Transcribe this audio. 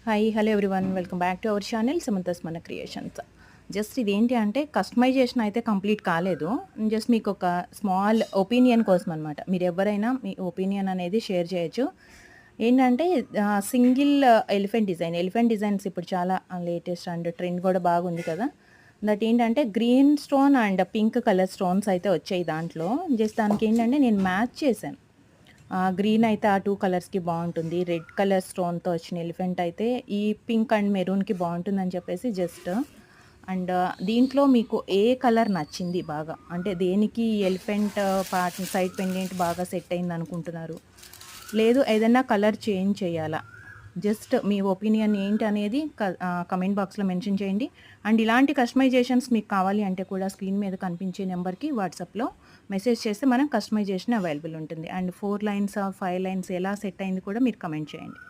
Hi hello everyone welcome back to our channel Samantha's మన creations. Just ఇదేంటి అంటే customization అయితే కంప్లీట్ కాలేదు. జస్ట్ మీకు ఒక స్మాల్ ఒపీనియన్ కోసం అనమాట. మీరు ఎవరైనా మీ ఒపీనియన్ అనేది షేర్ చేయొచ్చు. ఏంటంటే సింగిల్ ఎలిఫెంట్ డిజైన్స్ ఇప్పుడు చాలా లేటెస్ట్ అండ్ ట్రెండ్ కూడా బాగుంది కదా. దట్ ఏంటంటే green stone and pink colour stones అయితే వచ్చాయి దాంట్లో. జస్ట్ దానికి ఏంటంటే నేను మ్యాచ్ చేశాను. గ్రీన్ అయితే ఆ 2 కలర్స్‌కి బావుంటుంది. రెడ్ కలర్ స్టోన్‌తో వచ్చిన ఎలిఫెంట్ అయితే ఈ పింక్ అండ్ మెరూన్‌కి బావుంటుందని చెప్పేసి జస్ట్ అండ్ దీంట్లో మీకు ఏ కలర్ నచ్చింది బాగా? అంటే దేనికి ఎలిఫెంట్ పార్ట్ సైడ్ పెండెంట్ బాగా సెట్ అయిందనుకుంటున్నారు? లేదు ఏదన్నా కలర్ చేంజ్ చేయాలా? జస్ట్ మీ ఒపీనియన్ ఏంటనేది కమెంట్ బాక్స్‌లో మెన్షన్ చేయండి. అండ్ ఇలాంటి కస్టమైజేషన్స్ మీకు కావాలి అంటే కూడా స్క్రీన్ మీద కనిపించే నెంబర్‌కి వాట్సాప్‌లో మెసేజ్ చేస్తే మనం కస్టమైజేషన్ అవైలబుల్ ఉంటుంది. అండ్ 4 లైన్స్, 5 లైన్స్ ఎలా సెట్ అయింది కూడా మీరు కమెంట్ చేయండి.